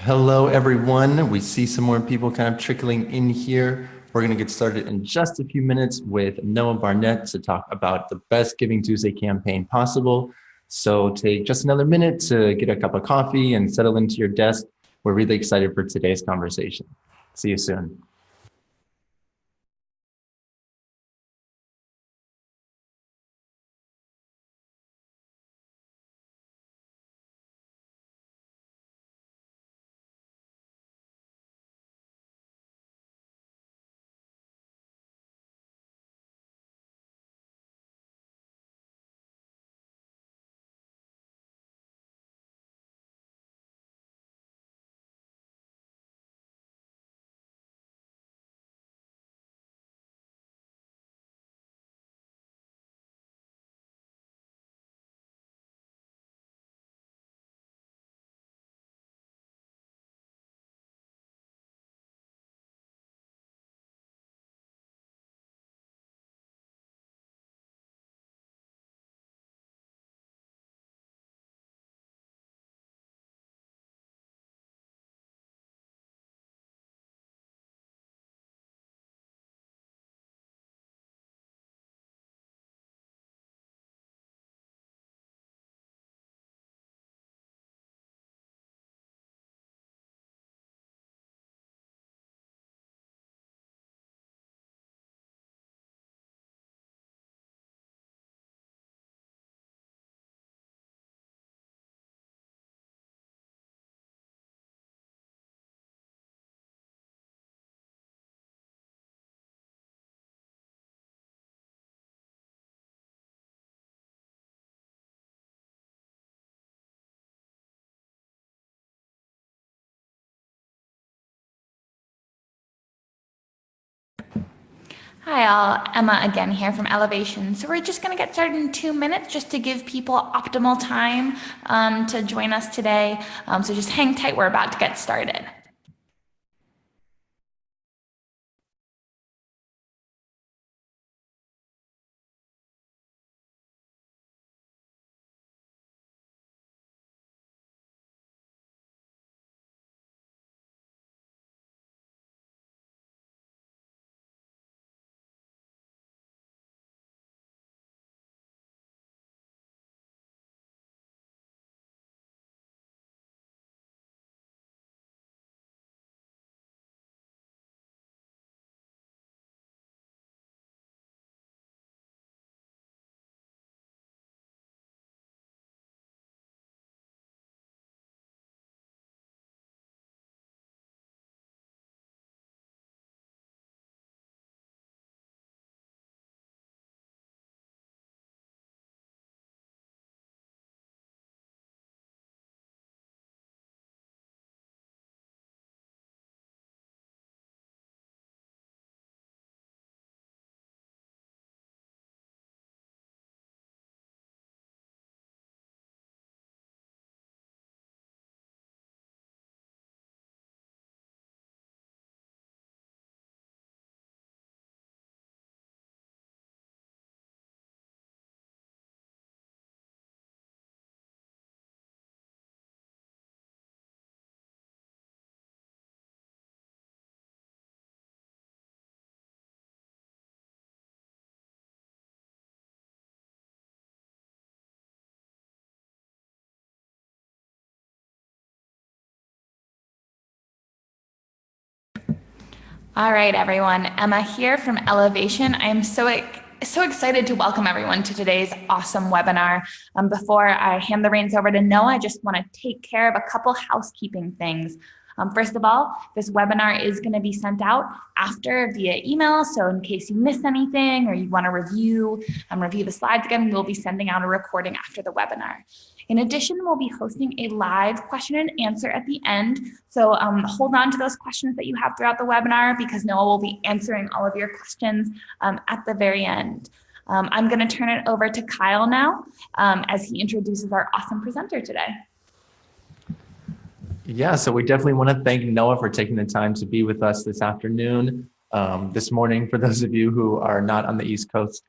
Hello, everyone. We see some more people kind of trickling in here. We're going to get started in just a few minutes with Noah Barnett to talk about the best Giving Tuesday campaign possible. So take just another minute to get a cup of coffee and settle into your desk. We're really excited for today's conversation. See you soon. Hi all, Emma again here from Elevation. So we're just going to get started in 2 minutes just to give people optimal time to join us today. So just hang tight, we're about to get started. All right, everyone. Emma here from Elevation. I'm so excited to welcome everyone to today's awesome webinar. Before I hand the reins over to Noah, I just want to take care of a couple housekeeping things. First of all, this webinar is going to be sent out after via email. So in case you missed anything or you want to review the slides again, we'll be sending out a recording after the webinar. In addition, we'll be hosting a live question and answer at the end. So hold on to those questions that you have throughout the webinar because Noah will be answering all of your questions at the very end. I'm going to turn it over to Kyle now as he introduces our awesome presenter today. Yeah, so we definitely want to thank Noah for taking the time to be with us this afternoon, this morning, for those of you who are not on the East Coast,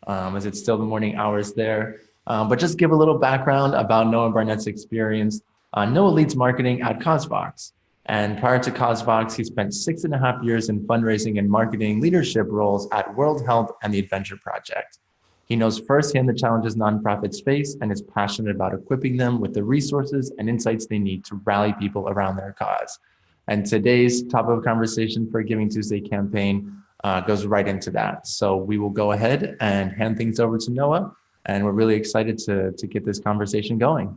as it's still the morning hours there. But just give a little background about Noah Barnett's experience. Noah leads marketing at CauseVox. And prior to CauseVox, he spent 6.5 years in fundraising and marketing leadership roles at World Health and the Adventure Project. He knows firsthand the challenges nonprofits face and is passionate about equipping them with the resources and insights they need to rally people around their cause. And today's topic of conversation for Giving Tuesday campaign goes right into that. So we will go ahead and hand things over to Noah, and we're really excited to get this conversation going.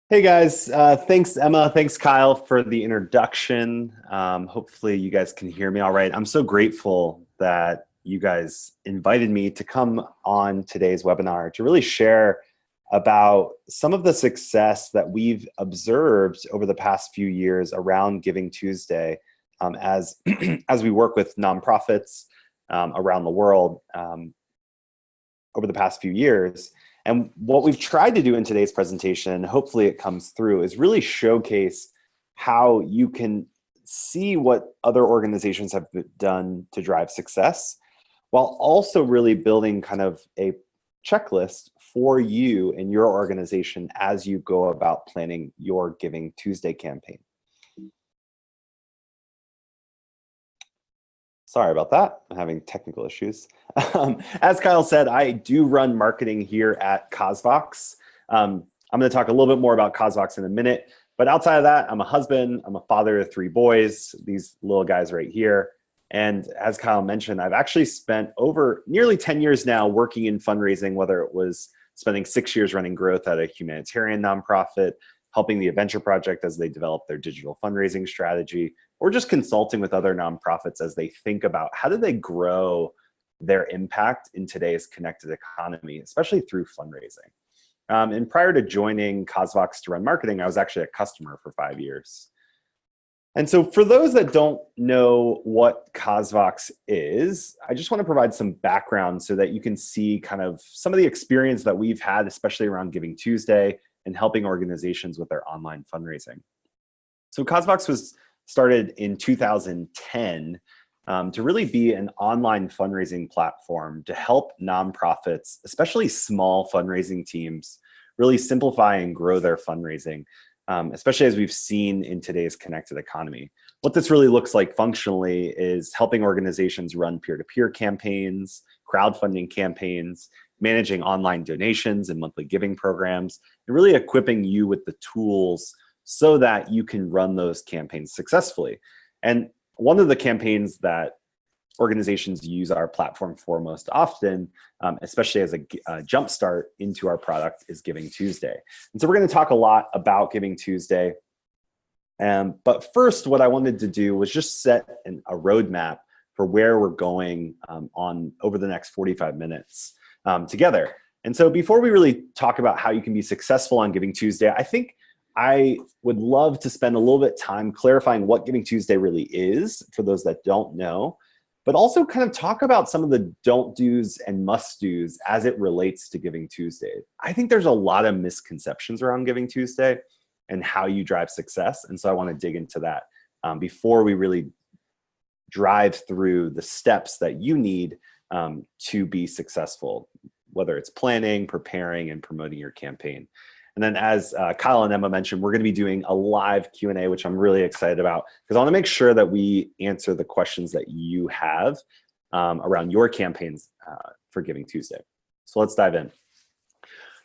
Hey guys, thanks Emma, thanks Kyle for the introduction. Hopefully you guys can hear me all right. I'm so grateful that you guys invited me to come on today's webinar to really share about some of the success that we've observed over the past few years around Giving Tuesday as we work with nonprofits around the world over the past few years. And what we've tried to do in today's presentation, hopefully it comes through, is really showcase how you can see what other organizations have done to drive success, while also really building kind of a checklist for you and your organization as you go about planning your Giving Tuesday campaign. Sorry about that, I'm having technical issues. As Kyle said, I do run marketing here at CauseVox. I'm gonna talk a little bit more about CauseVox in a minute, but outside of that, I'm a husband, I'm a father of 3 boys, these little guys right here. And as Kyle mentioned, I've actually spent over nearly 10 years now working in fundraising, whether it was spending 6 years running growth at a humanitarian nonprofit, helping the Adventure Project as they develop their digital fundraising strategy, or just consulting with other nonprofits as they think about how do they grow their impact in today's connected economy, especially through fundraising. And prior to joining CauseVox to run marketing, I was actually a customer for 5 years. And so for those that don't know what CauseVox is, I just want to provide some background so that you can see kind of some of the experience that we've had, especially around Giving Tuesday and helping organizations with their online fundraising. So CauseVox was started in 2010 to really be an online fundraising platform to help nonprofits, especially small fundraising teams, really simplify and grow their fundraising, especially as we've seen in today's connected economy. What this really looks like functionally is helping organizations run peer-to-peer campaigns, crowdfunding campaigns, managing online donations and monthly giving programs, and really equipping you with the tools so that you can run those campaigns successfully. And one of the campaigns that organizations use our platform for most often, especially as a jumpstart into our product, is Giving Tuesday. And so we're going to talk a lot about Giving Tuesday. But first, what I wanted to do was just set a roadmap for where we're going on over the next 45 minutes together. And so before we really talk about how you can be successful on Giving Tuesday, I think I would love to spend a little bit of time clarifying what Giving Tuesday really is for those that don't know, but also kind of talk about some of the don't do's and must do's as it relates to Giving Tuesday. I think there's a lot of misconceptions around Giving Tuesday and how you drive success. And so I want to dig into that before we really drive through the steps that you need to be successful, whether it's planning, preparing, and promoting your campaign. And then as Kyle and Emma mentioned, we're going to be doing a live Q&A, which I'm really excited about because I want to make sure that we answer the questions that you have around your campaigns for Giving Tuesday. So let's dive in.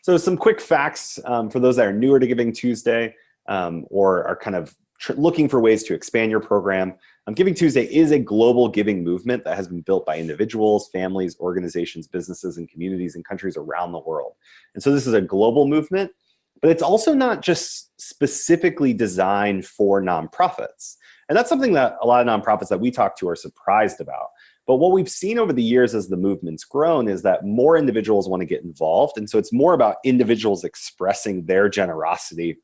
So some quick facts for those that are newer to Giving Tuesday or are kind of looking for ways to expand your program. Giving Tuesday is a global giving movement that has been built by individuals, families, organizations, businesses, and communities in countries around the world. And so this is a global movement. But it's also not just specifically designed for nonprofits. And that's something that a lot of nonprofits that we talk to are surprised about. But what we've seen over the years as the movement's grown is that more individuals want to get involved. And so it's more about individuals expressing their generosity.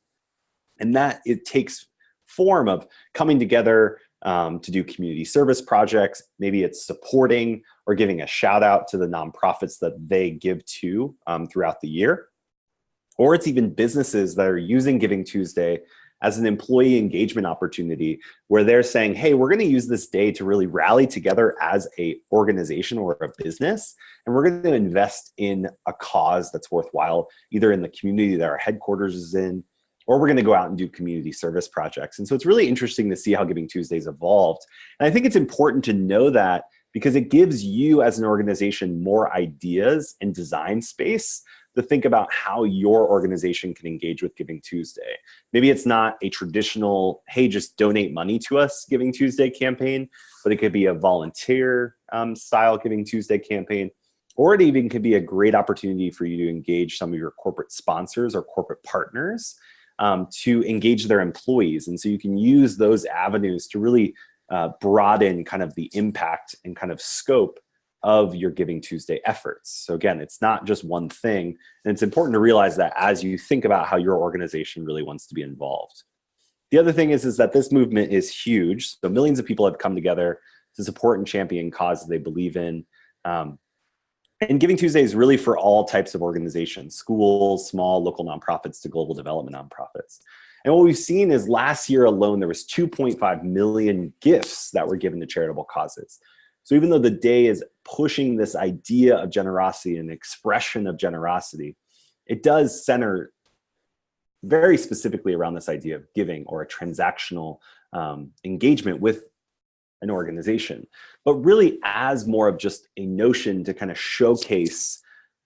And that it takes form of coming together to do community service projects. Maybe it's supporting or giving a shout out to the nonprofits that they give to throughout the year. Or it's even businesses that are using Giving Tuesday as an employee engagement opportunity where they're saying, hey, we're going to use this day to really rally together as a organization or a business, and we're going to invest in a cause that's worthwhile, either in the community that our headquarters is in, or we're going to go out and do community service projects. And so it's really interesting to see how Givingtuesday's evolved. And I think it's important to know that because it gives you as an organization more ideas and design space to think about how your organization can engage with Givingtuesday. Maybe it's not a traditional, hey, just donate money to us Givingtuesday campaign, but it could be a volunteer style Givingtuesday campaign, or it even could be a great opportunity for you to engage some of your corporate sponsors or corporate partners to engage their employees. And so you can use those avenues to really broaden kind of the impact and kind of scope of your Givingtuesday efforts. So again, it's not just one thing. And it's important to realize that as you think about how your organization really wants to be involved. The other thing is that this movement is huge. So millions of people have come together to support and champion causes they believe in. And Givingtuesday is really for all types of organizations, schools, small local nonprofits to global development nonprofits. And what we've seen is last year alone, there was 2.5 million gifts that were given to charitable causes. So even though the day is pushing this idea of generosity and expression of generosity, it does center very specifically around this idea of giving or a transactional engagement with an organization, but really as more of just a notion to kind of showcase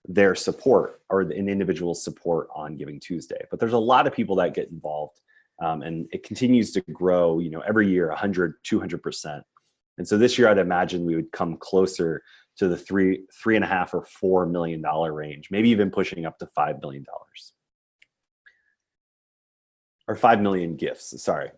their support or an individual's support on Givingtuesday. But there's a lot of people that get involved and it continues to grow, every year, 100, 200%. And so this year, I'd imagine we would come closer to the $3.5 or $4 million range, maybe even pushing up to $5 million. Or 5 million gifts, sorry.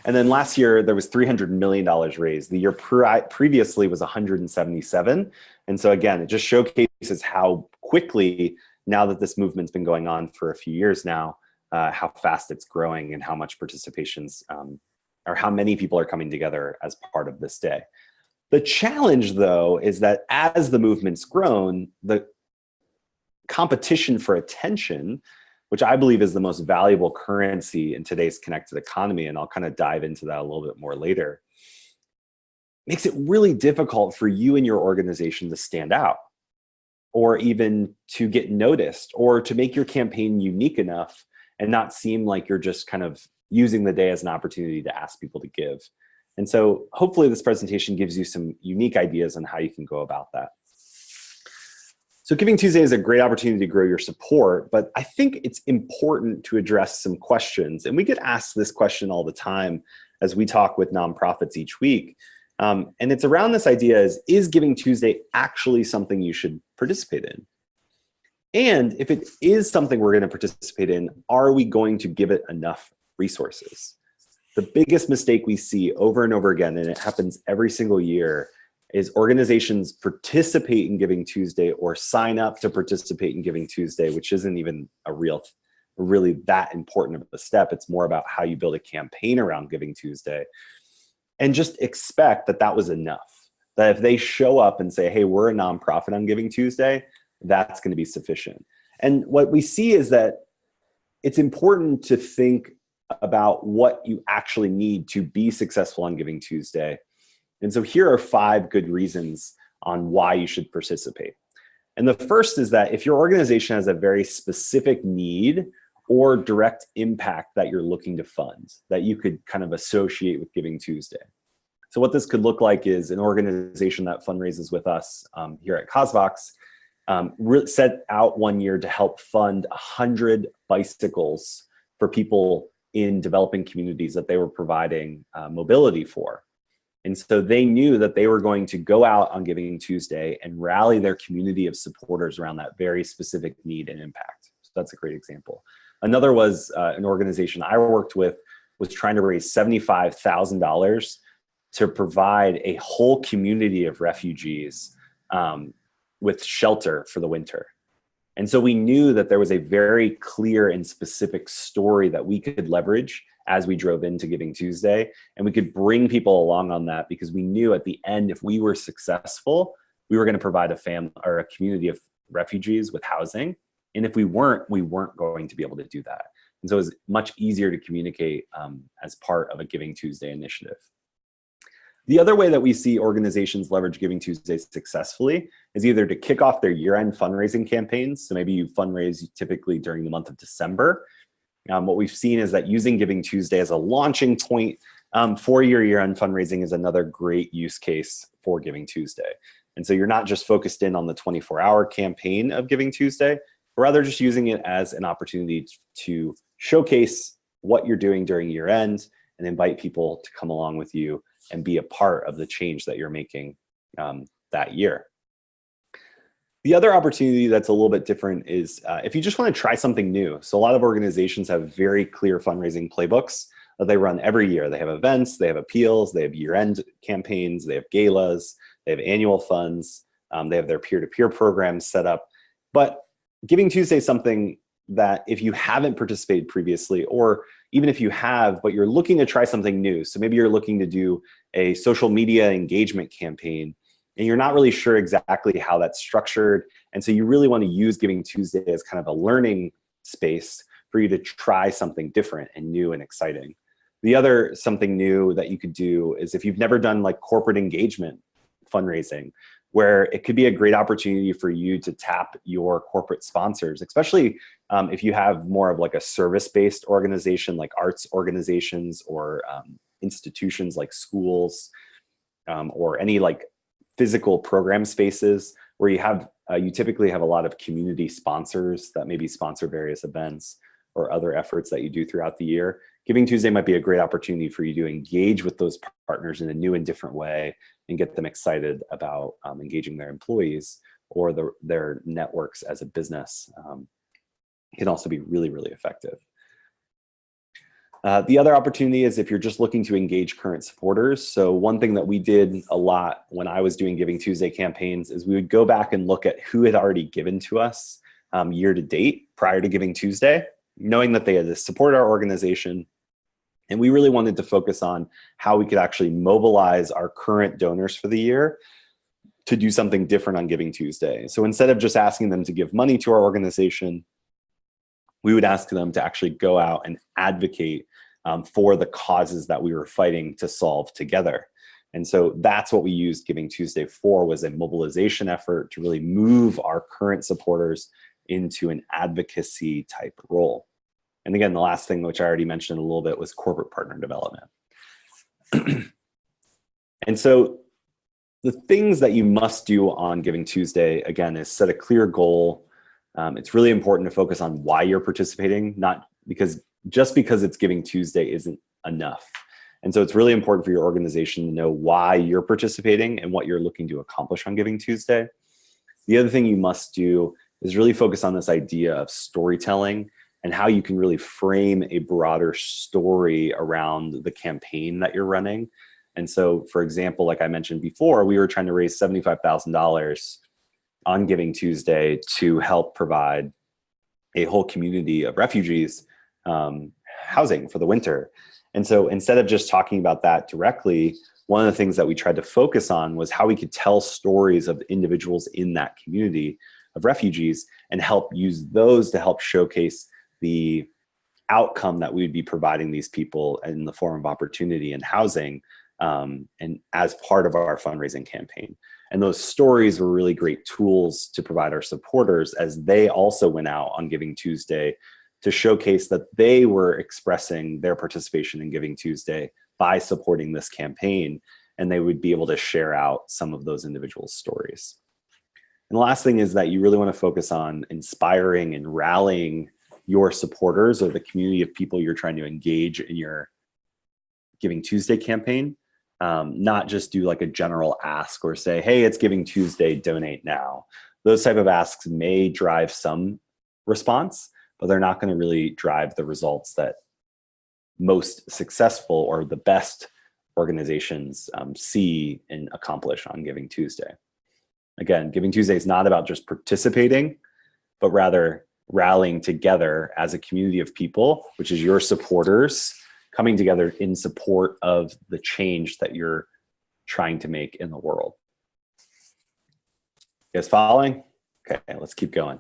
And then last year, there was $300 million raised. The year previously was 177. And so again, it just showcases how quickly, now that this movement's been going on for a few years now, how fast it's growing and how much participation's or how many people are coming together as part of this day. The challenge, though, is that as the movement's grown, the competition for attention, which I believe is the most valuable currency in today's connected economy, and I'll kind of dive into that a little bit more later, makes it really difficult for you and your organization to stand out, or even to get noticed, or to make your campaign unique enough and not seem like you're just kind of using the day as an opportunity to ask people to give. And so hopefully this presentation gives you some unique ideas on how you can go about that. So Givingtuesday is a great opportunity to grow your support, but I think it's important to address some questions. And we get asked this question all the time as we talk with nonprofits each week. And it's around this idea is Givingtuesday actually something you should participate in? And if it is something we're going to participate in, are we going to give it enough resources? The biggest mistake we see over and over again, and it happens every single year, is organizations participate in Givingtuesday or sign up to participate in Givingtuesday, which isn't even really that important of a step. It's more about how you build a campaign around Givingtuesday, and just expect that that was enough. That if they show up and say, hey, we're a nonprofit on Givingtuesday, that's going to be sufficient. And what we see is that it's important to think about what you actually need to be successful on Givingtuesday. And so here are 5 good reasons on why you should participate. And the first is that if your organization has a very specific need or direct impact that you're looking to fund, that you could kind of associate with Givingtuesday. So what this could look like is an organization that fundraises with us here at CauseVox set out one year to help fund 100 bicycles for people in developing communities that they were providing mobility for. And so they knew that they were going to go out on Givingtuesday and rally their community of supporters around that very specific need and impact. So that's a great example. Another was an organization I worked with was trying to raise $75,000 to provide a whole community of refugees with shelter for the winter. And so we knew that there was a very clear and specific story that we could leverage as we drove into Givingtuesday, and we could bring people along on that because we knew at the end, if we were successful, we were going to provide a family or a community of refugees with housing. And if we weren't going to be able to do that. And so it's much easier to communicate as part of a Giving Tuesday initiative. The other way that we see organizations leverage Giving Tuesday successfully is either to kick off their year-end fundraising campaigns. So maybe you fundraise typically during the month of December. What we've seen is that using Giving Tuesday as a launching point for your year-end fundraising is another great use case for Giving Tuesday. And so you're not just focused in on the 24-hour campaign of Giving Tuesday, but rather just using it as an opportunity to showcase what you're doing during year-end and invite people to come along with you and be a part of the change that you're making that year. The other opportunity that's a little bit different is if you just want to try something new. So a lot of organizations have very clear fundraising playbooks that they run every year. They have events, they have appeals, they have year-end campaigns, they have galas, they have annual funds, they have their peer-to-peer programs set up. But Giving Tuesday is something that if you haven't participated previously, or even if you have, but you're looking to try something new. So maybe you're looking to do a social media engagement campaign and you're not really sure exactly how that's structured. And so you really want to use Giving Tuesday as kind of a learning space for you to try something different and new and exciting. The other something new that you could do is if you've never done like corporate engagement fundraising, where it could be a great opportunity for you to tap your corporate sponsors, especially if you have more of like a service-based organization like arts organizations or institutions like schools or any like physical program spaces where you have you typically have a lot of community sponsors that maybe sponsor various events or other efforts that you do throughout the year. Giving Tuesday might be a great opportunity for you to engage with those partners in a new and different way and get them excited about engaging their employees or their networks as a business. It can also be really, really effective. The other opportunity is if you're just looking to engage current supporters. So one thing that we did a lot when I was doing Giving Tuesday campaigns is we would go back and look at who had already given to us year to date prior to Giving Tuesday, knowing that they had supported our organization. And we really wanted to focus on how we could actually mobilize our current donors for the year to do something different on Giving Tuesday. So instead of just asking them to give money to our organization, we would ask them to actually go out and advocate for the causes that we were fighting to solve together. And so that's what we used Giving Tuesday for, was a mobilization effort to really move our current supporters into an advocacy type role. And again, the last thing, which I already mentioned a little bit, was corporate partner development. And so the things that you must do on Giving Tuesday, again, is set a clear goal. It's really important to focus on why you're participating, not because just because it's Giving Tuesday isn't enough. And so it's really important for your organization to know why you're participating and what you're looking to accomplish on Giving Tuesday. The other thing you must do is really focus on this idea of storytelling and how you can really frame a broader story around the campaign that you're running. And so, for example, like I mentioned before, we were trying to raise $75,000 on Giving Tuesday to help provide a whole community of refugees housing for the winter. And so instead of just talking about that directly, one of the things that we tried to focus on was how we could tell stories of individuals in that community of refugees and help use those to help showcase the outcome that we would be providing these people in the form of opportunity and housing, and as part of our fundraising campaign. And those stories were really great tools to provide our supporters as they also went out on Giving Tuesday to showcase that they were expressing their participation in Giving Tuesday by supporting this campaign, and they would be able to share out some of those individual stories. And the last thing is that you really want to focus on inspiring and rallying your supporters or the community of people you're trying to engage in your Giving Tuesday campaign. Not just do like a general ask or say, hey, it's Giving Tuesday, donate now. Those type of asks may drive some response, but they're not going to really drive the results that most successful or the best organizations see and accomplish on Giving Tuesday. Again, Giving Tuesday is not about just participating, but rather rallying together as a community of people, which is your supporters, coming together in support of the change that you're trying to make in the world. You guys following? Okay, let's keep going.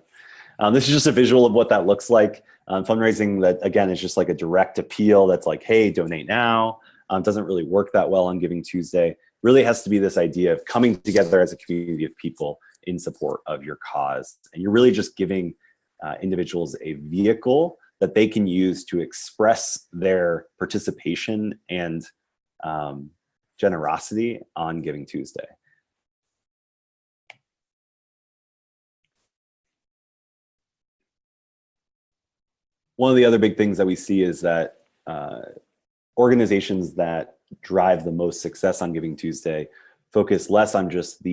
This is just a visual of what that looks like. Fundraising that, again, is just like a direct appeal that's like, hey, donate now. Doesn't really work that well on Giving Tuesday. Really has to be this idea of coming together as a community of people in support of your cause. And you're really just giving individuals a vehicle that they can use to express their participation and generosity on Giving Tuesday. One of the other big things that we see is that organizations that drive the most success on Giving Tuesday focus less on just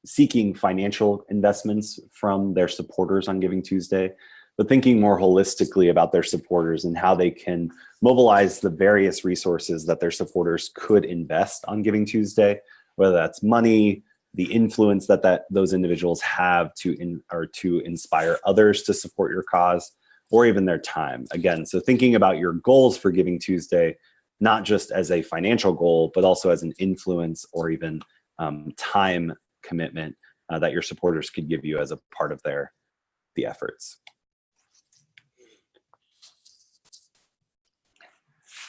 seeking financial investments from their supporters on Giving Tuesday, but thinking more holistically about their supporters and how they can mobilize the various resources that their supporters could invest on Giving Tuesday, whether that's money, the influence that those individuals have to inspire others to support your cause, or even their time. Again, so thinking about your goals for Giving Tuesday, not just as a financial goal, but also as an influence or even time commitment that your supporters could give you as a part of the efforts.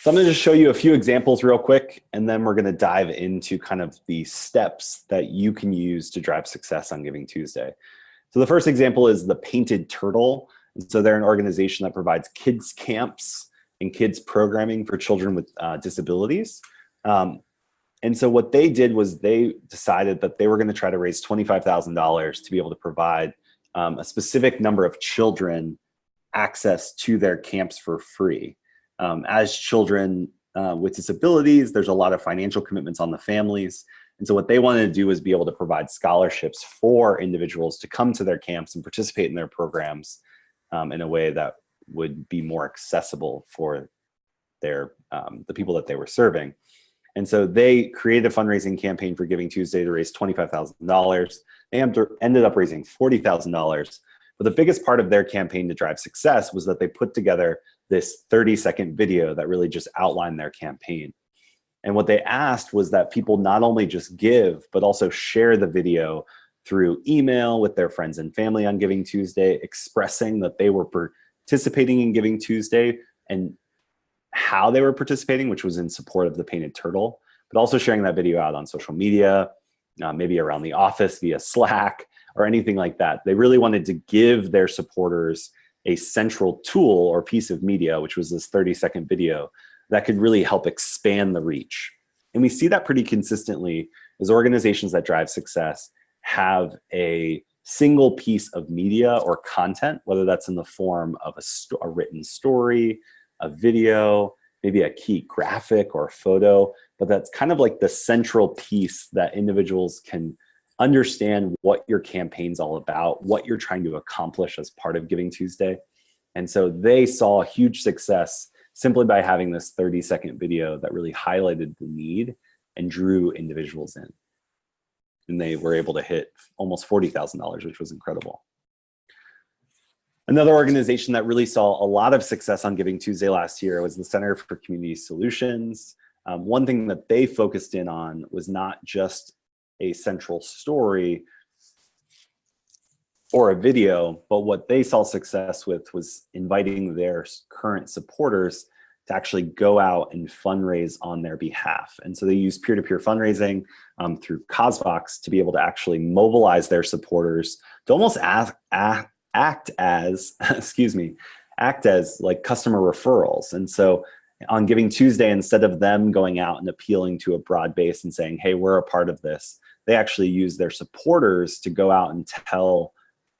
So I'm going to just show you a few examples real quick, and then we're going to dive into kind of the steps that you can use to drive success on Giving Tuesday. So the first example is the Painted Turtle. And so they're an organization that provides kids camps and kids programming for children with disabilities. And so what they did was they decided that they were going to try to raise $25,000 to be able to provide a specific number of children access to their camps for free. As children with disabilities, there's a lot of financial commitments on the families. And so what they wanted to do was be able to provide scholarships for individuals to come to their camps and participate in their programs in a way that would be more accessible for the people that they were serving. And so they created a fundraising campaign for Giving Tuesday to raise $25,000. They ended up raising $40,000. But the biggest part of their campaign to drive success was that they put together this 30-second video that really just outlined their campaign. And what they asked was that people not only just give, but also share the video through email with their friends and family on Giving Tuesday, expressing that they were participating in Giving Tuesday and how they were participating, which was in support of the Painted Turtle, but also sharing that video out on social media, maybe around the office via Slack or anything like that. They really wanted to give their supporters a central tool or piece of media, which was this 30-second video that could really help expand the reach. And we see that pretty consistently as organizations that drive success have a single piece of media or content, whether that's in the form of a written story, a video, maybe a key graphic or a photo, but that's kind of like the central piece that individuals can understand what your campaign's all about, what you're trying to accomplish as part of Giving Tuesday. And so they saw huge success simply by having this 30-second video that really highlighted the need and drew individuals in. And they were able to hit almost $40,000, which was incredible. Another organization that really saw a lot of success on Giving Tuesday last year was the Center for Community Solutions. One thing that they focused in on was not just a central story or a video, but what they saw success with was inviting their current supporters to actually go out and fundraise on their behalf. And so they use peer-to-peer fundraising through CauseVox to be able to actually mobilize their supporters to almost act as like customer referrals. And so on Giving Tuesday, instead of them going out and appealing to a broad base and saying, hey, we're a part of this, they actually use their supporters to go out and tell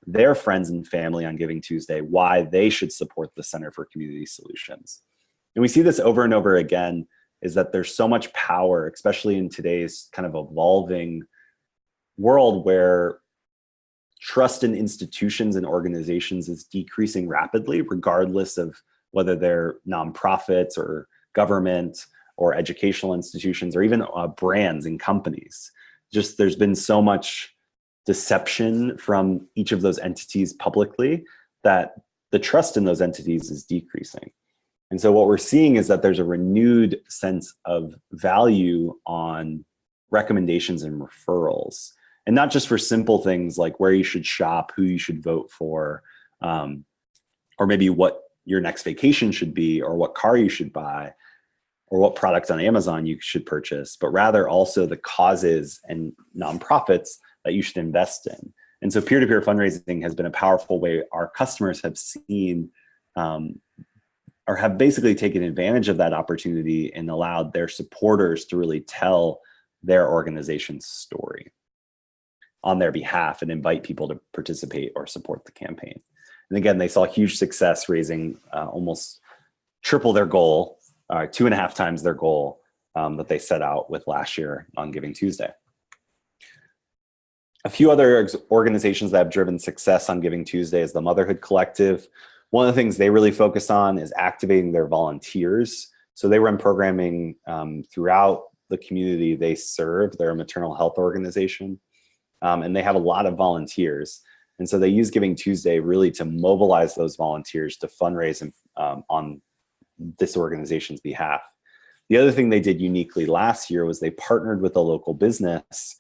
their friends and family on Giving Tuesday why they should support the Center for Community Solutions. And we see this over and over again, is that there's so much power, especially in today's kind of evolving world where trust in institutions and organizations is decreasing rapidly, regardless of whether they're nonprofits or government or educational institutions or even brands and companies. Just there's been so much deception from each of those entities publicly that the trust in those entities is decreasing. And so what we're seeing is that there's a renewed sense of value on recommendations and referrals. And not just for simple things like where you should shop, who you should vote for, or maybe what your next vacation should be, or what car you should buy, or what products on Amazon you should purchase, but rather also the causes and nonprofits that you should invest in. And so peer-to-peer fundraising has been a powerful way our customers have seen or have basically taken advantage of that opportunity and allowed their supporters to really tell their organization's story on their behalf and invite people to participate or support the campaign. And again, they saw huge success, raising almost triple their goal, 2.5 times their goal that they set out with last year on Givingtuesday. A few other organizations that have driven success on Givingtuesday is the Motherhood Collective. One of the things they really focus on is activating their volunteers. So they run programming throughout the community they serve. They're a maternal health organization, and they have a lot of volunteers. And so they use Givingtuesday really to mobilize those volunteers to fundraise on this organization's behalf. The other thing they did uniquely last year was they partnered with a local business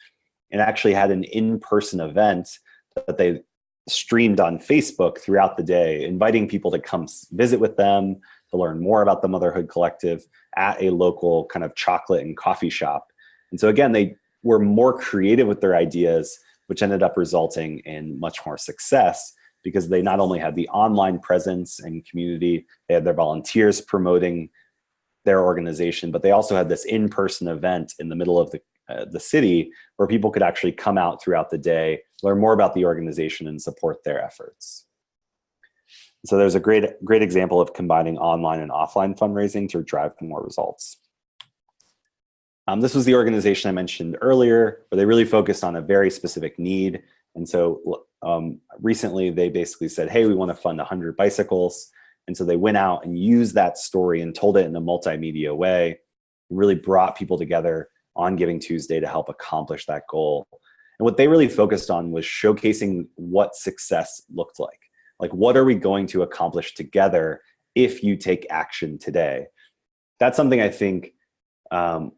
and actually had an in-person event that they streamed on Facebook throughout the day, inviting people to come visit with them, to learn more about the Motherhood Collective at a local kind of chocolate and coffee shop. And so again, they were more creative with their ideas, which ended up resulting in much more success because they not only had the online presence and community, they had their volunteers promoting their organization, but they also had this in-person event in the middle of the city where people could actually come out throughout the day, learn more about the organization and support their efforts. So there's a great example of combining online and offline fundraising to drive more results. This was the organization I mentioned earlier, where they really focused on a very specific need. And so recently they basically said, hey, we want to fund 100 bicycles. And so they went out and used that story and told it in a multimedia way, and really brought people together on Givingtuesday to help accomplish that goal. And what they really focused on was showcasing what success looked like. Like, what are we going to accomplish together if you take action today? That's something I think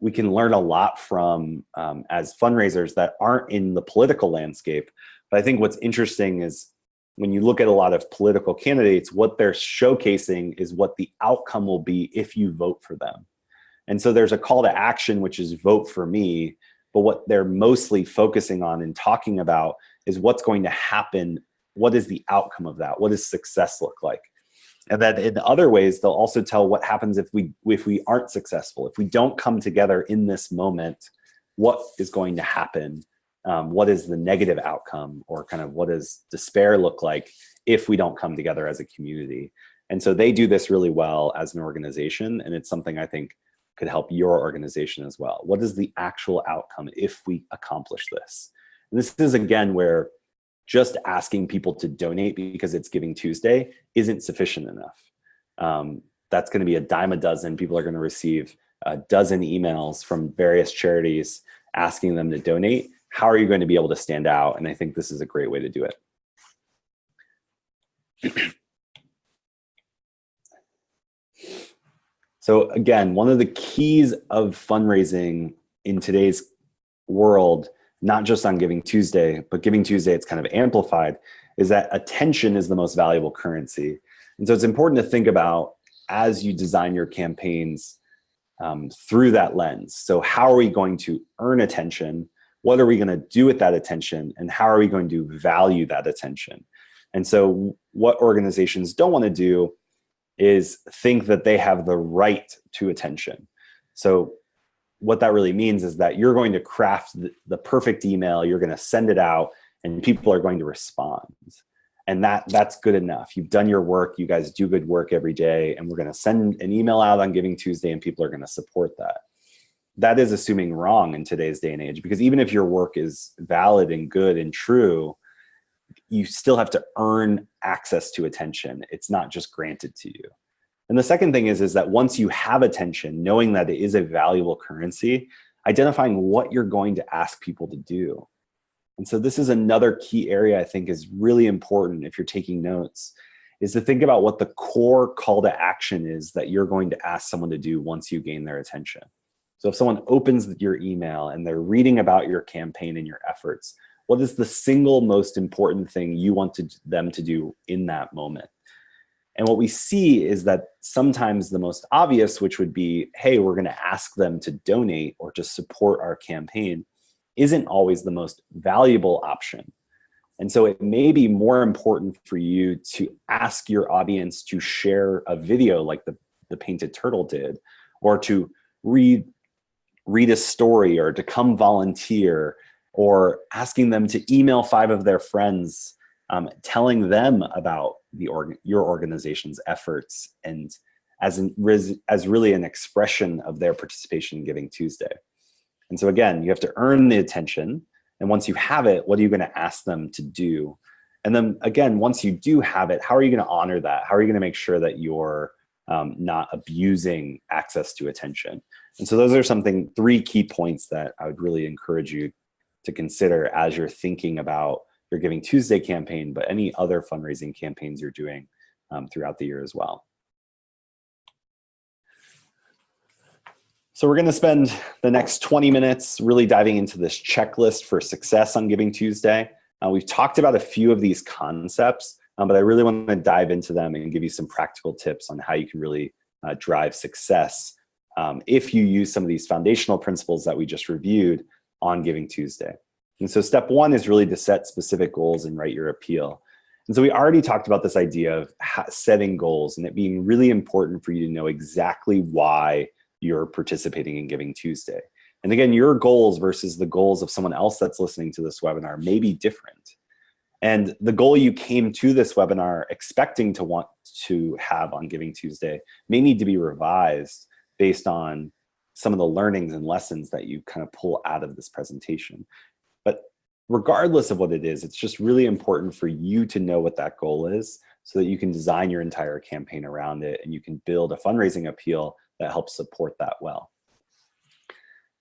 we can learn a lot from as fundraisers that aren't in the political landscape. But I think what's interesting is when you look at a lot of political candidates, what they're showcasing is what the outcome will be if you vote for them. And so there's a call to action, which is vote for me. But what they're mostly focusing on and talking about is what's going to happen. What is the outcome of that? What does success look like? And then in other ways, they'll also tell what happens if we aren't successful. If we don't come together in this moment, what is going to happen? What is the negative outcome, or kind of what does despair look like if we don't come together as a community? And so they do this really well as an organization, and it's something I think could help your organization as well. What is the actual outcome if we accomplish this? And this is, again, where just asking people to donate because it's Givingtuesday isn't sufficient enough. That's going to be a dime a dozen. People are going to receive a dozen emails from various charities asking them to donate. How are you going to be able to stand out? And I think this is a great way to do it. So again, one of the keys of fundraising in today's world, not just on Givingtuesday, but Givingtuesday it's kind of amplified, is that attention is the most valuable currency. And so it's important to think about as you design your campaigns through that lens. So how are we going to earn attention? What are we going to do with that attention? And how are we going to value that attention? And so what organizations don't want to do is think that they have the right to attention. So what that really means is that you're going to craft the perfect email, you're going to send it out, and people are going to respond. And that's good enough. You've done your work, you guys do good work every day, and we're going to send an email out on Givingtuesday and people are going to support that. That is assuming wrong in today's day and age, because even if your work is valid and good and true, you still have to earn access to attention. It's not just granted to you. And the second thing is that once you have attention, knowing that it is a valuable currency, identifying what you're going to ask people to do. And so this is another key area I think is really important if you're taking notes, is to think about what the core call to action is that you're going to ask someone to do once you gain their attention. So if someone opens your email and they're reading about your campaign and your efforts, What is the single most important thing you want them to do in that moment? And what we see is that sometimes the most obvious, which would be, hey, we're going to ask them to donate or to support our campaign, isn't always the most valuable option. And so it may be more important for you to ask your audience to share a video like the painted turtle did, or to read a story, or to come volunteer, or asking them to email 5 of their friends, telling them about your organization's efforts, and as really an expression of their participation in Giving Tuesday. And so again, you have to earn the attention. And once you have it, what are you going to ask them to do? And then again, once you do have it, how are you going to honor that? How are you going to make sure that you're not abusing access to attention? And so those are 3 key points that I would really encourage you to consider as you're thinking about your Giving Tuesday campaign, but any other fundraising campaigns you're doing throughout the year as well. So we're going to spend the next 20 minutes really diving into this checklist for success on Giving Tuesday. We've talked about a few of these concepts, but I really want to dive into them and give you some practical tips on how you can really drive success if you use some of these foundational principles that we just reviewed on Giving Tuesday. And so step 1 is really to set specific goals and write your appeal. And so we already talked about this idea of setting goals and it being really important for you to know exactly why you're participating in Giving Tuesday. And again, your goals versus the goals of someone else that's listening to this webinar may be different. And the goal you came to this webinar expecting to want to have on Giving Tuesday may need to be revised based on some of the learnings and lessons that you kind of pull out of this presentation. But regardless of what it is, it's just really important for you to know what that goal is so that you can design your entire campaign around it and you can build a fundraising appeal that helps support that well.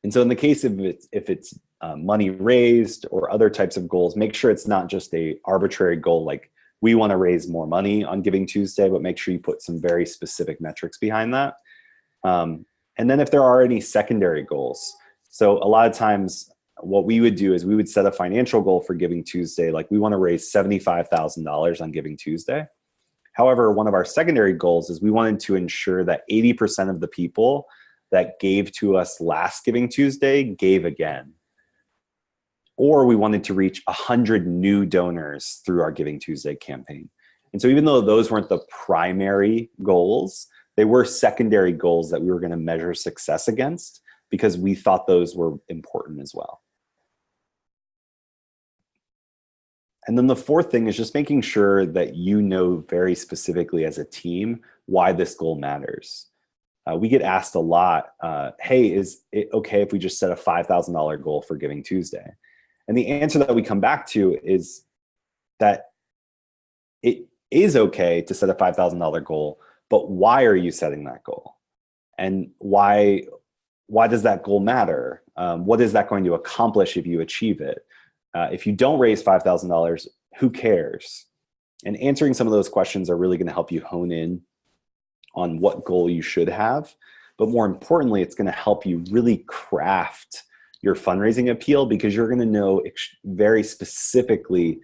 And so in the case of if it's money raised or other types of goals, make sure it's not just a arbitrary goal like we want to raise more money on Giving Tuesday, but make sure you put some very specific metrics behind that. And then if there are any secondary goals, so a lot of times what we would do is we would set a financial goal for Giving Tuesday, like we want to raise $75,000 on Giving Tuesday. However, one of our secondary goals is we wanted to ensure that 80% of the people that gave to us last Giving Tuesday gave again. Or we wanted to reach 100 new donors through our Giving Tuesday campaign. And so even though those weren't the primary goals, they were secondary goals that we were going to measure success against because we thought those were important as well. And then the 4th thing is just making sure that you know very specifically as a team why this goal matters. We get asked a lot, hey, is it okay if we just set a $5,000 goal for Giving Tuesday? And the answer that we come back to is that it is okay to set a $5,000 goal, but why are you setting that goal? And why does that goal matter? What is that going to accomplish if you achieve it? If you don't raise $5,000, who cares? And answering some of those questions are really going to help you hone in on what goal you should have. But more importantly, it's going to help you really craft your fundraising appeal because you're going to know very specifically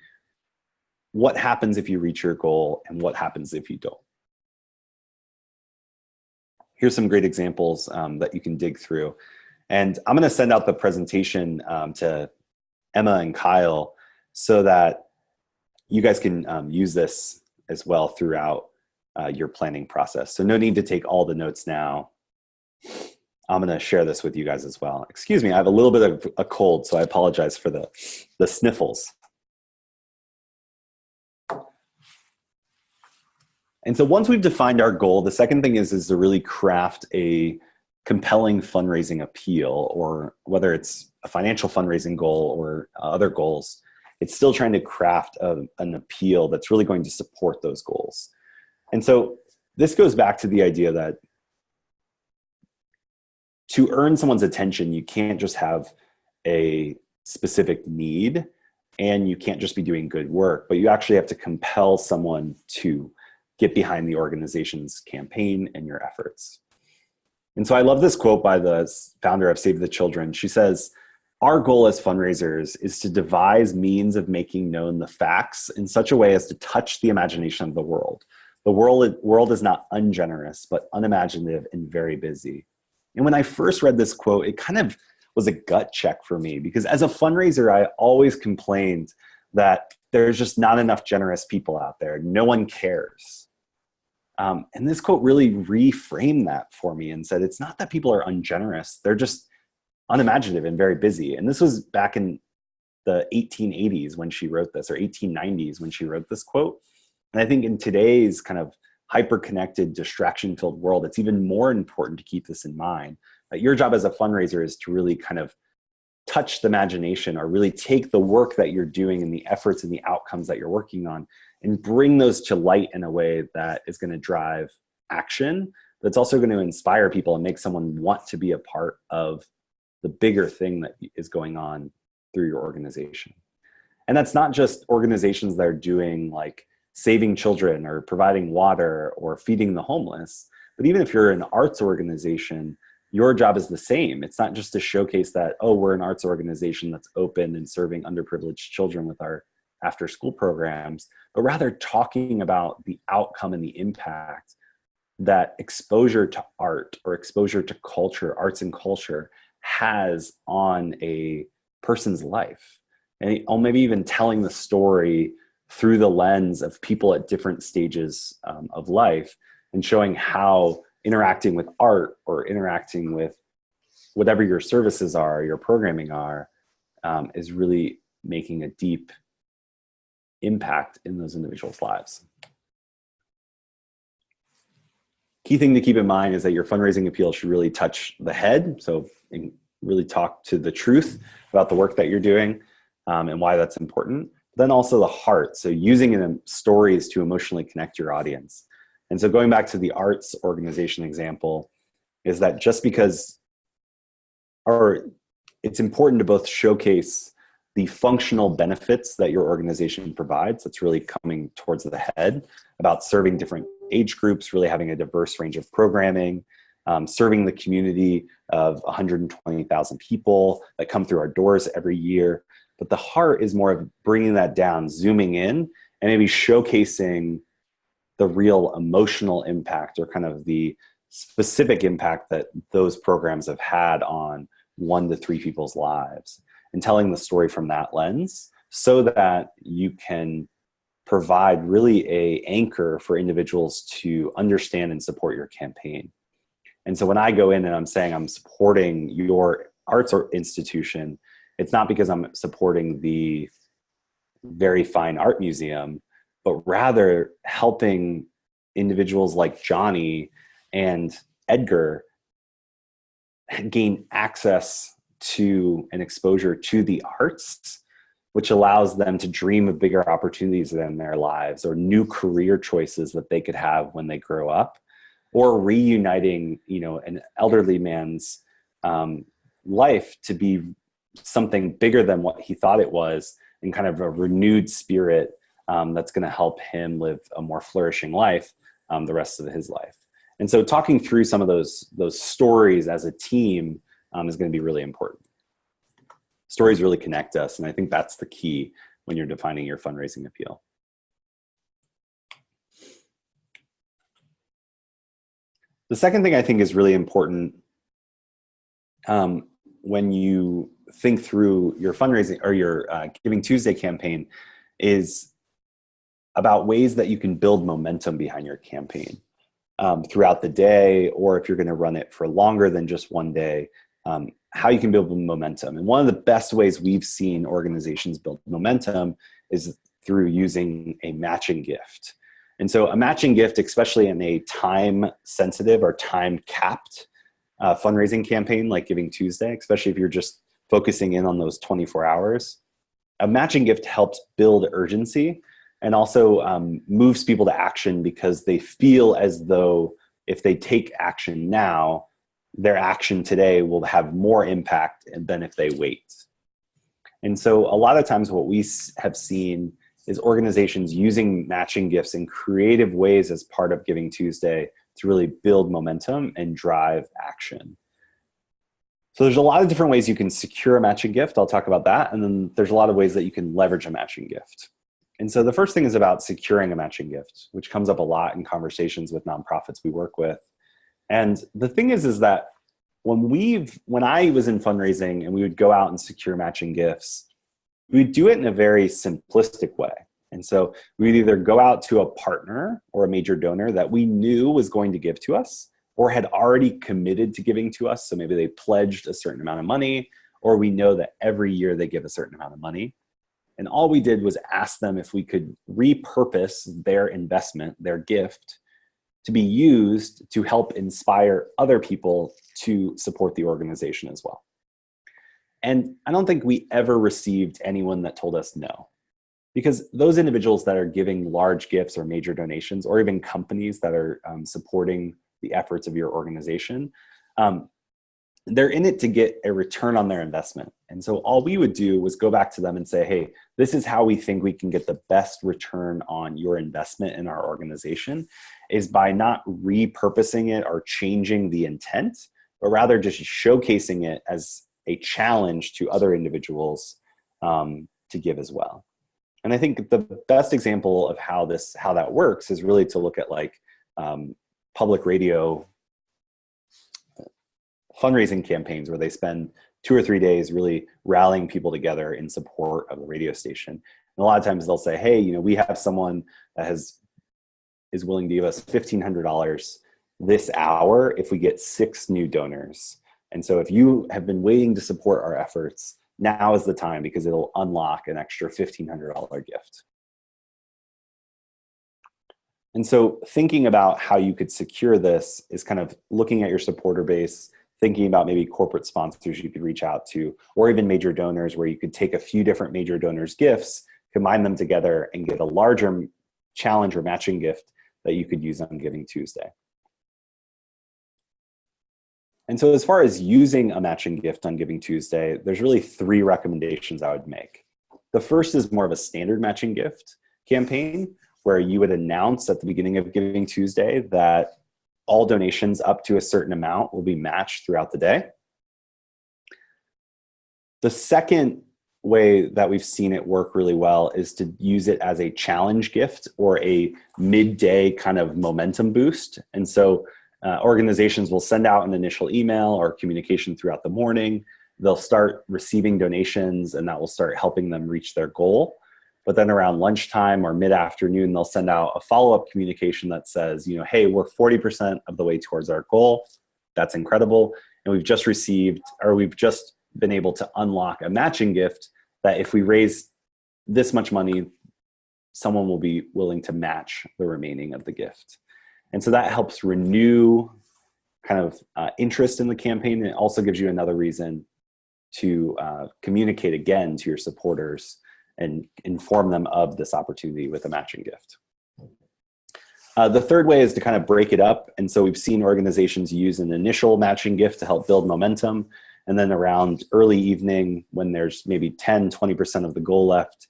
what happens if you reach your goal and what happens if you don't. Here's some great examples that you can dig through. And I'm going to send out the presentation to Emma and Kyle so that you guys can use this as well throughout your planning process. So no need to take all the notes now. I'm going to share this with you guys as well. Excuse me, I have a little bit of a cold, so I apologize for the sniffles. And so once we've defined our goal, the second thing is to really craft a compelling fundraising appeal, or whether it's a financial fundraising goal or other goals, it's still trying to craft an appeal that's really going to support those goals. And so this goes back to the idea that to earn someone's attention, you can't just have a specific need and you can't just be doing good work, but you actually have to compel someone to get behind the organization's campaign and your efforts. And so I love this quote by the founder of Save the Children. She says, our goal as fundraisers is to devise means of making known the facts in such a way as to touch the imagination of the world. The world is not ungenerous, but unimaginative and very busy. And when I first read this quote, it kind of was a gut check for me, because as a fundraiser, I always complained that there's just not enough generous people out there. No one cares. And this quote really reframed that for me and said, it's not that people are ungenerous. They're just unimaginative and very busy. And this was back in the 1880s when she wrote this, or 1890s when she wrote this quote. And I think in today's kind of hyper-connected, distraction-filled world, it's even more important to keep this in mind. That your job as a fundraiser is to really kind of touch the imagination, or really take the work that you're doing and the efforts and the outcomes that you're working on and bring those to light in a way that is going to drive action, that's also going to inspire people and make someone want to be a part of the bigger thing that is going on through your organization. And that's not just organizations that are doing like saving children or providing water or feeding the homeless, but even if you're an arts organization, your job is the same. It's not just to showcase that, oh, we're an arts organization that's open and serving underprivileged children with our after school programs, but rather talking about the outcome and the impact that exposure to art or exposure to culture, arts and culture, has on a person's life. And maybe even telling the story through the lens of people at different stages of life, and showing how interacting with art or interacting with whatever your services are, your programming are, is really making a deep impact in those individuals' lives. Key thing to keep in mind is that your fundraising appeal should really touch the head. So really talk to the truth about the work that you're doing and why that's important. But then also the heart. So using it in stories to emotionally connect your audience. And so going back to the arts organization example, is that just because, or it's important to both showcase the functional benefits that your organization provides. That's really coming towards the head about serving different age groups, really having a diverse range of programming, serving the community of 120,000 people that come through our doors every year. But the heart is more of bringing that down, zooming in, and maybe showcasing the real emotional impact, or kind of the specific impact that those programs have had on 1 to 3 people's lives, and telling the story from that lens, so that you can provide really an anchor for individuals to understand and support your campaign. And so when I go in and I'm saying I'm supporting your arts or institution, it's not because I'm supporting the very fine art museum, but rather helping individuals like Johnny and Edgar gain access to and exposure to the arts, which allows them to dream of bigger opportunities in their lives, or new career choices that they could have when they grow up, or reuniting, an elderly man's life to be something bigger than what he thought it was, and kind of a renewed spirit that's going to help him live a more flourishing life the rest of his life. And so talking through some of those stories as a team is going to be really important. Stories really connect us, and I think that's the key when you're defining your fundraising appeal. The second thing I think is really important when you think through your fundraising or your Givingtuesday campaign is about ways that you can build momentum behind your campaign throughout the day, or if you're going to run it for longer than just one day, how you can build momentum. And one of the best ways we've seen organizations build momentum is through using a matching gift. And so a matching gift, especially in a time-sensitive or time-capped fundraising campaign like Givingtuesday, especially if you're just focusing in on those 24 hours, a matching gift helps build urgency and also moves people to action, because they feel as though if they take action now, their action today will have more impact than if they wait. And so a lot of times what we have seen is organizations using matching gifts in creative ways as part of Givingtuesday to really build momentum and drive action. So there's a lot of different ways you can secure a matching gift. I'll talk about that. And then there's a lot of ways that you can leverage a matching gift. And so the first thing is about securing a matching gift, which comes up a lot in conversations with nonprofits we work with. And the thing is that when I was in fundraising and we would go out and secure matching gifts, we'd do it in a very simplistic way. And so we'd either go out to a partner or a major donor that we knew was going to give to us or had already committed to giving to us. So maybe they pledged a certain amount of money, or we know that every year they give a certain amount of money. And all we did was ask them if we could repurpose their investment, their gift, to be used to help inspire other people to support the organization as well. And I don't think we ever received anyone that told us no. Because those individuals that are giving large gifts or major donations, or even companies that are supporting the efforts of your organization, they're in it to get a return on their investment. And so all we would do was go back to them and say, hey, this is how we think we can get the best return on your investment in our organization, is by not repurposing it or changing the intent, but rather just showcasing it as a challenge to other individuals to give as well. And I think the best example of how that works is really to look at like public radio fundraising campaigns where they spend 2 or 3 days really rallying people together in support of the radio station. And a lot of times they'll say, hey, we have someone that is willing to give us $1,500 this hour if we get 6 new donors. And so if you have been waiting to support our efforts, now is the time, because it'll unlock an extra $1,500 gift. And so thinking about how you could secure this is kind of looking at your supporter base, thinking about maybe corporate sponsors you could reach out to, or even major donors, where you could take a few different major donors' gifts, combine them together, and get a larger challenge or matching gift that you could use on Givingtuesday. And so as far as using a matching gift on Givingtuesday, there's really 3 recommendations I would make. The first is more of a standard matching gift campaign, where you would announce at the beginning of Givingtuesday that all donations up to a certain amount will be matched throughout the day. The second way that we've seen it work really well is to use it as a challenge gift or a midday kind of momentum boost. And so organizations will send out an initial email or communication throughout the morning. They'll start receiving donations, and that will start helping them reach their goal. But then around lunchtime or mid-afternoon, they'll send out a follow-up communication that says, hey, we're 40% of the way towards our goal. That's incredible. And we've just been able to unlock a matching gift that if we raise this much money, someone will be willing to match the remaining of the gift. And so that helps renew kind of interest in the campaign. And it also gives you another reason to communicate again to your supporters and inform them of this opportunity with a matching gift. The third way is to kind of break it up. And so we've seen organizations use an initial matching gift to help build momentum. And then around early evening, when there's maybe 10, 20% of the goal left,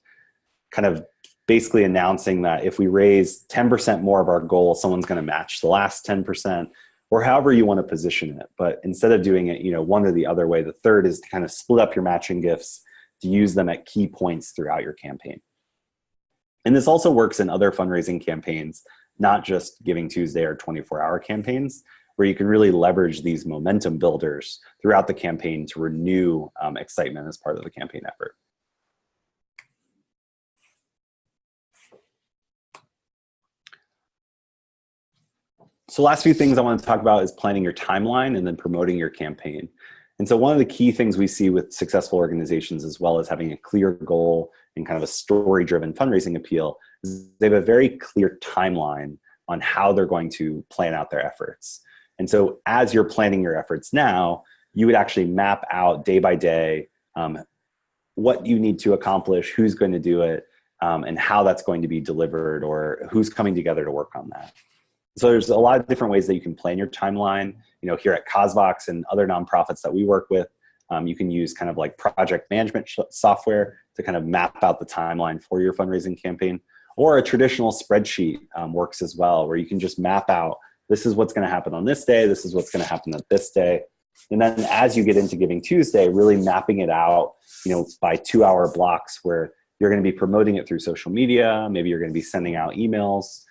kind of basically announcing that if we raise 10% more of our goal, someone's going to match the last 10%, or however you want to position it. But instead of doing it, one or the other way, the third is to kind of split up your matching gifts, to use them at key points throughout your campaign. And this also works in other fundraising campaigns, not just Givingtuesday or 24-hour campaigns, where you can really leverage these momentum builders throughout the campaign to renew excitement as part of the campaign effort. So last few things I want to talk about is planning your timeline and then promoting your campaign. And so one of the key things we see with successful organizations, as well as having a clear goal and kind of a story-driven fundraising appeal, is they have a very clear timeline on how they're going to plan out their efforts. And so as you're planning your efforts now, you would actually map out day by day what you need to accomplish, who's going to do it, and how that's going to be delivered, or who's coming together to work on that. So there's a lot of different ways that you can plan your timeline. Here at CauseVox and other nonprofits that we work with, you can use kind of like project management software to kind of map out the timeline for your fundraising campaign. Or a traditional spreadsheet works as well, where you can just map out, this is what's going to happen on this day, this is what's going to happen at this day, And then as you get into Giving Tuesday, really mapping it out, by 2-hour blocks where you're going to be promoting it through social media. Maybe you're going to be sending out emails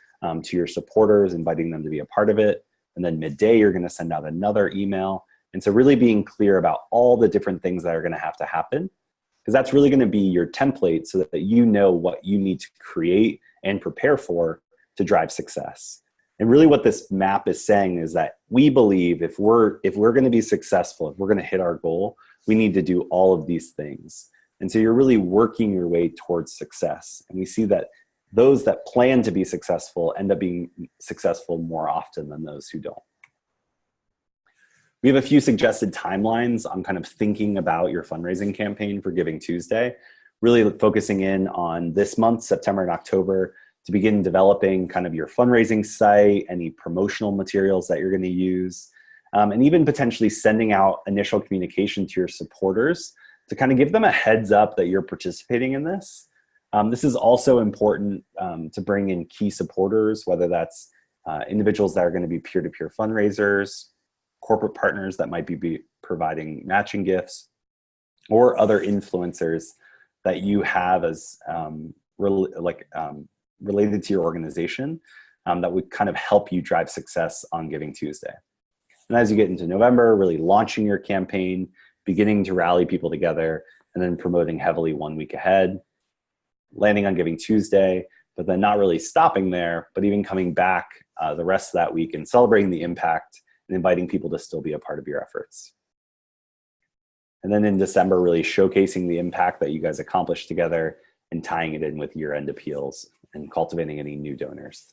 to your supporters, inviting them to be a part of it. And then midday, you're going to send out another email. And so really being clear about all the different things that are going to happen, because that's really going to be your template so that you know what you need to create and prepare for to drive success. And really what this map is saying is that we believe if we're going to be successful, if we're going to hit our goal, we need to do all of these things. And so you're really working your way towards success. And we see that those that plan to be successful end up being successful more often than those who don't. We have a few suggested timelines on kind of thinking about your fundraising campaign for Giving Tuesday, really focusing in on this month, September and October, to begin developing kind of your fundraising site, any promotional materials that you're going to use, and even potentially sending out initial communication to your supporters to kind of give them a heads up that you're participating in this. This is also important to bring in key supporters, whether that's individuals that are going to be peer-to-peer fundraisers, corporate partners that might be providing matching gifts, or other influencers that you have as related to your organization that would kind of help you drive success on Giving Tuesday. And as you get into November, really launching your campaign, beginning to rally people together, and then promoting heavily 1 week ahead, landing on Giving Tuesday, but then not really stopping there, but even coming back the rest of that week and celebrating the impact and inviting people to still be a part of your efforts. And then in December, really showcasing the impact that you guys accomplished together and tying it in with year-end appeals and cultivating any new donors.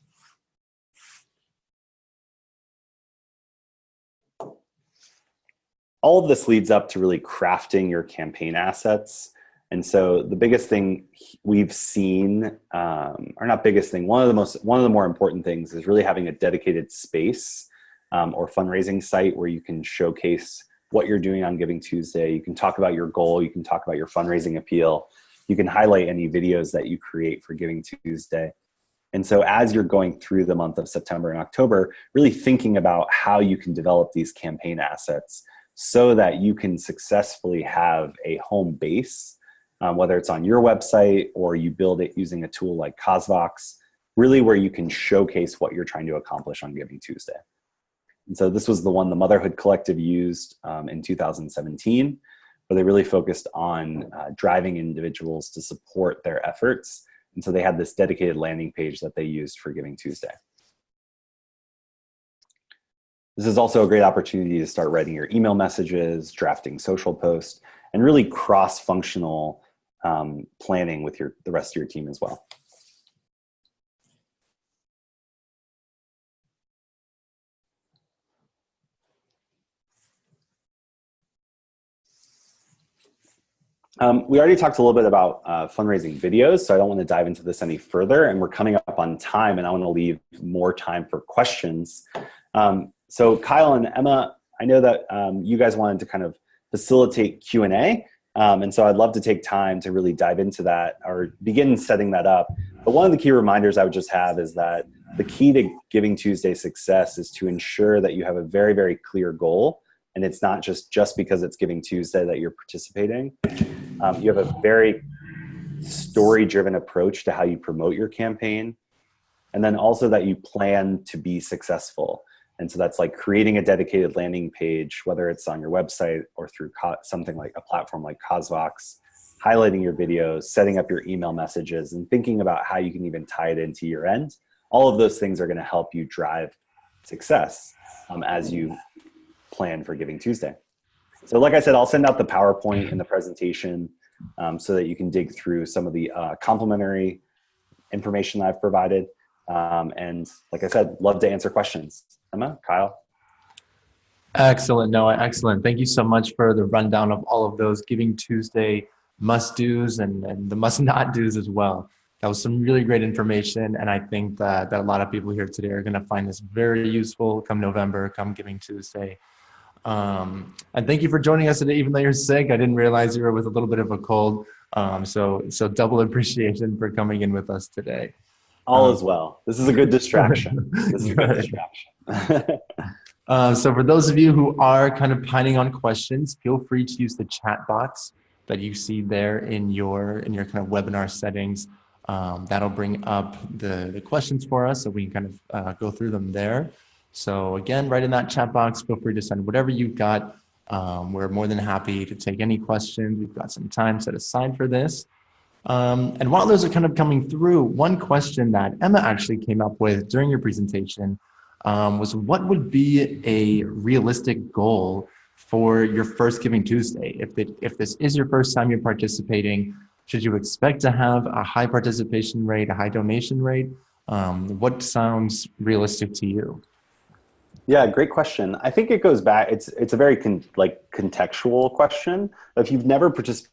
All of this leads up to really crafting your campaign assets. And so the biggest thing we've seen, or not biggest thing, one of the more important things is really having a dedicated space or fundraising site where you can showcase what you're doing on Giving Tuesday. You can talk about your goal. You can talk about your fundraising appeal. You can highlight any videos that you create for Giving Tuesday. And so as you're going through the month of September and October, really thinking about how you can develop these campaign assets so that you can successfully have a home base, whether it's on your website or you build it using a tool like CauseVox, really where you can showcase what you're trying to accomplish on Giving Tuesday. And so this was the one the Motherhood Collective used in 2017, where they really focused on driving individuals to support their efforts. And so they had this dedicated landing page that they used for Giving Tuesday. This is also a great opportunity to start writing your email messages, drafting social posts, and really cross-functional planning with the rest of your team as well. We already talked a little bit about fundraising videos, so I don't want to dive into this any further, and we're coming up on time, and I want to leave more time for questions. So Kyle and Emma, I know that you guys wanted to kind of facilitate Q&A, and so I'd love to take time to really dive into that or begin setting that up. But one of the key reminders I would just have is that the key to Giving Tuesday success is to ensure that you have a very, very clear goal, and it's not just because it's Giving Tuesday that you're participating. You have a very story-driven approach to how you promote your campaign, and then also that you plan to be successful. And so that's like creating a dedicated landing page, whether it's on your website or through something like a platform like CauseVox, highlighting your videos, setting up your email messages, and thinking about how you can even tie it into your end. All of those things are going to help you drive success as you plan for Giving Tuesday. So like I said, I'll send out the PowerPoint in the presentation so that you can dig through some of the complimentary information I've provided. And like I said, love to answer questions. Emma, Kyle. Excellent, Noah, excellent. Thank you so much for the rundown of all of those Giving Tuesday must-dos and the must-not-dos as well. That was some really great information, and I think that a lot of people here today are going to find this very useful come November, come Giving Tuesday. And thank you for joining us today, even though you're sick. I didn't realize you were with a little bit of a cold, so double appreciation for coming in with us today. All is well. This is a good distraction. This is a good distraction. So for those of you who are kind of pining on questions, feel free to use the chat box that you see there in your kind of webinar settings. That'll bring up the questions for us so we can kind of go through them there. So again, right in that chat box, feel free to send whatever you've got. We're more than happy to take any questions. We've got some time set aside for this. And while those are kind of coming through, one question that Emma actually came up with during your presentation was what would be a realistic goal for your first Giving Tuesday? If this is your first time you're participating, should you expect to have a high participation rate, a high donation rate? What sounds realistic to you? Yeah, great question. I think it goes back. It's a very contextual question. If you've never participated.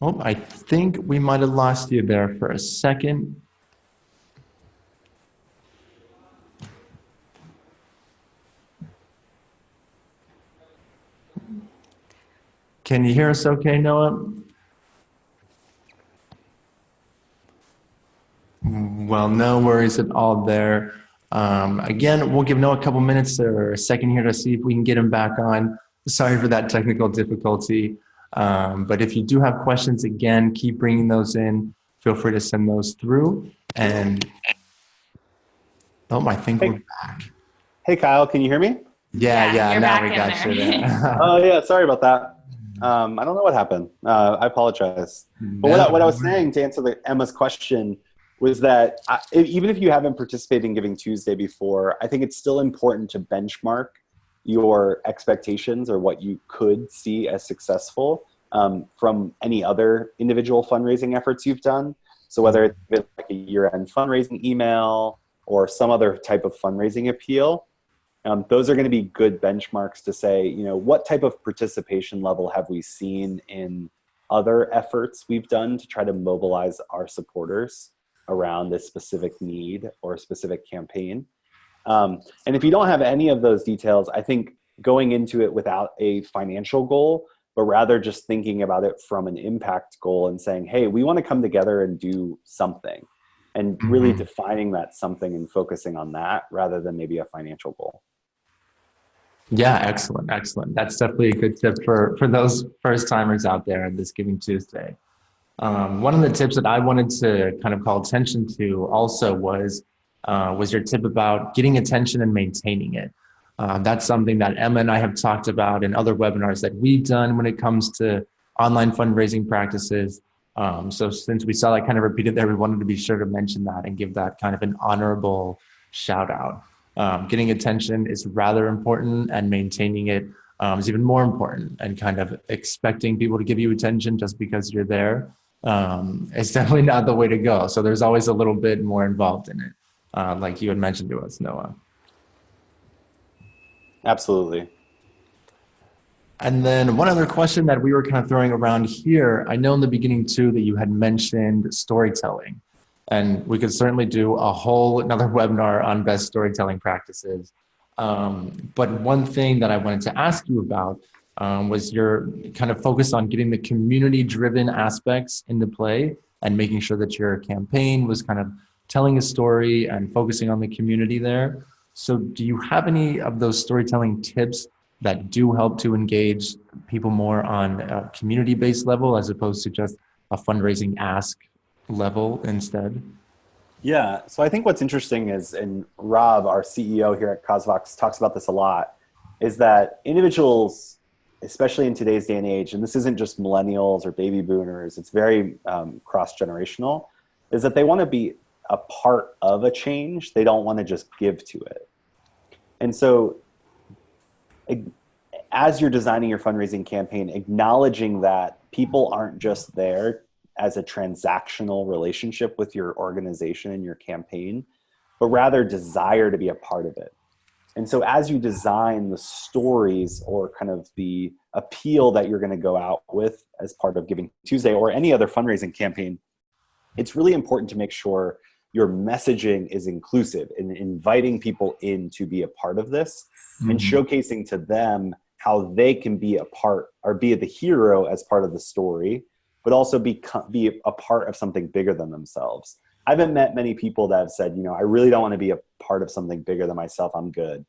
Oh, I think we might have lost you there for a second. Can you hear us okay, Noah? Well, no worries at all there. Again, we'll give Noah a couple minutes or a second here to see if we can get him back on. Sorry for that technical difficulty. But if you do have questions, again, keep bringing those in. Feel free to send those through. And I think we're back. Hey, Kyle, can you hear me? Yeah, now we got you there. Oh, yeah, sorry about that. I don't know what happened. I apologize. But what I was saying to answer Emma's question was that even if you haven't participated in Giving Tuesday before, I think it's still important to benchmark your expectations or what you could see as successful from any other individual fundraising efforts you've done. So whether it's been like a year-end fundraising email or some other type of fundraising appeal, those are going to be good benchmarks to say, what type of participation level have we seen in other efforts we've done to try to mobilize our supporters around this specific need or a specific campaign. And if you don't have any of those details, I think going into it without a financial goal, but rather just thinking about it from an impact goal and saying, hey, we want to come together and do something, and really defining that something and focusing on that rather than maybe a financial goal. Yeah, excellent. That's definitely a good tip for those first timers out there on this Giving Tuesday. One of the tips that I wanted to kind of call attention to also was your tip about getting attention and maintaining it. That's something that Emma and I have talked about in other webinars that we've done when it comes to online fundraising practices. So since we saw that kind of repeated there, we wanted to be sure to mention that and give that kind of an honorable shout out. Getting attention is rather important, and maintaining it is even more important, and kind of expecting people to give you attention just because you're there is definitely not the way to go. So there's always a little bit more involved in it, like you had mentioned to us, Noah. Absolutely. And then one other question that we were kind of throwing around here, I know in the beginning too that you had mentioned storytelling, and we could certainly do a whole another webinar on best storytelling practices. But one thing that I wanted to ask you about was your kind of focus on getting the community-driven aspects into play and making sure that your campaign was kind of telling a story and focusing on the community there. So do you have any of those storytelling tips that do help to engage people more on a community-based level as opposed to just a fundraising ask level instead? Yeah, so I think what's interesting is, and Rob, our CEO here at CauseVox, talks about this a lot, is that individuals, especially in today's day and age, and this isn't just millennials or baby boomers, it's very cross-generational, is that they want to be a part of a change. They don't want to just give to it. And so as you're designing your fundraising campaign, acknowledging that people aren't just there as a transactional relationship with your organization and your campaign, but rather desire to be a part of it. And so as you design the stories or kind of the appeal that you're going to go out with as part of Giving Tuesday or any other fundraising campaign, it's really important to make sure your messaging is inclusive and inviting people in to be a part of this and showcasing to them how they can be a part or be the hero as part of the story, but also be a part of something bigger than themselves. I haven't met many people that have said, I really don't want to be a part of something bigger than myself. I'm good.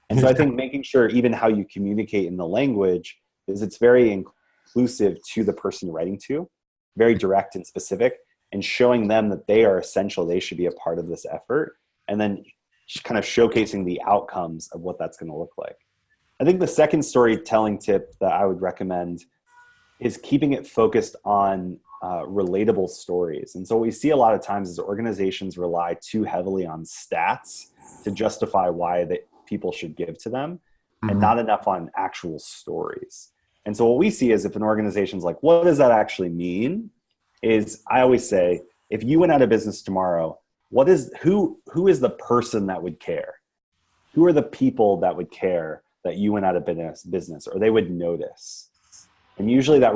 And so I think making sure even how you communicate in the language is it's very inclusive to the person you're writing to, very direct and specific, and showing them that they are essential. They should be a part of this effort. And then kind of showcasing the outcomes of what that's going to look like. I think the second storytelling tip that I would recommend is keeping it focused on relatable stories. And so what we see a lot of times is organizations rely too heavily on stats to justify why people should give to them, and not enough on actual stories. And so what we see is if an organization's like, what does that actually mean? Is I always say, if you went out of business tomorrow, who is the person that would care? Who are the people that would care that you went out of business, or they would notice? And usually that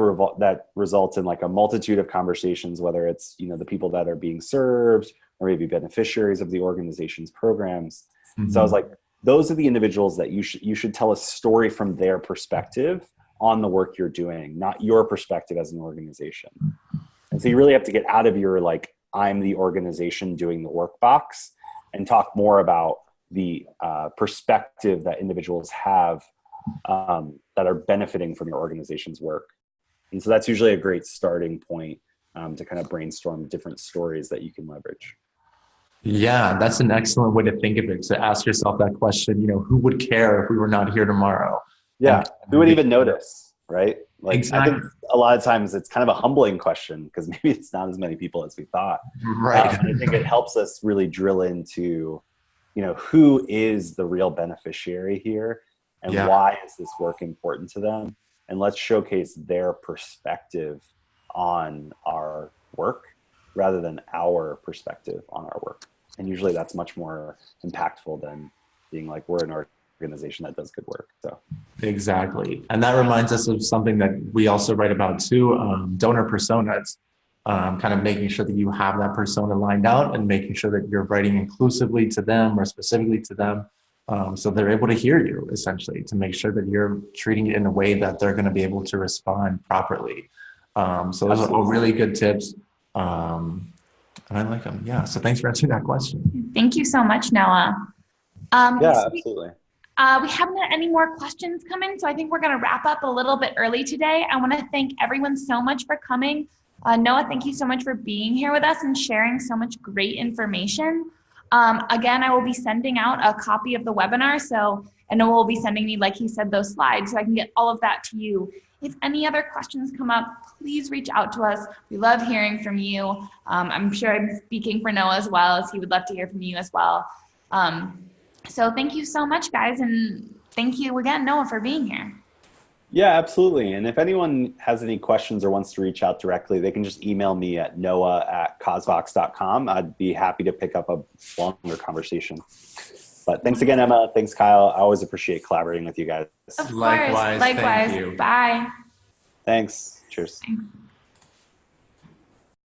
results in like a multitude of conversations, whether it's, the people that are being served or maybe beneficiaries of the organization's programs. So I was like, those are the individuals that you should tell a story from their perspective on the work you're doing, not your perspective as an organization. And so you really have to get out of your, like, I'm the organization doing the work box and talk more about the perspective that individuals have that are benefiting from your organization's work. And so that's usually a great starting point to kind of brainstorm different stories that you can leverage. Yeah, that's an excellent way to think of it. To ask yourself that question, who would care if we were not here tomorrow? Yeah, who would even notice, right? Like, exactly. I think a lot of times it's kind of a humbling question because maybe it's not as many people as we thought. Right. I think it helps us really drill into, who is the real beneficiary here, and why is this work important to them? And let's showcase their perspective on our work rather than our perspective on our work. And usually that's much more impactful than being like, we're an organization that does good work. So exactly. And that reminds us of something that we also write about too, donor personas, kind of making sure that you have that persona lined out and making sure that you're writing inclusively to them or specifically to them. So they're able to hear you, essentially, to make sure that you're treating it in a way that they're going to be able to respond properly. So those are all really good tips. And I like them. Yeah. So thanks for answering that question. Thank you so much, Noah. Absolutely. We haven't had any more questions come in, so I think we're going to wrap up a little bit early today. I want to thank everyone so much for coming. Noah, thank you so much for being here with us and sharing so much great information. Again, I will be sending out a copy of the webinar, and Noah will be sending me, like he said, those slides so I can get all of that to you. If any other questions come up, please reach out to us. We love hearing from you. I'm sure I'm speaking for Noah as well, as he would love to hear from you as well. So thank you so much, guys. And thank you again, Noah, for being here. Yeah, absolutely. And if anyone has any questions or wants to reach out directly, they can just email me at noah@causevox.com. I'd be happy to pick up a longer conversation. But thanks again, Emma. Thanks, Kyle. I always appreciate collaborating with you guys. Of course. Likewise. Likewise. Thank you. Bye. Thanks. Cheers. Thanks.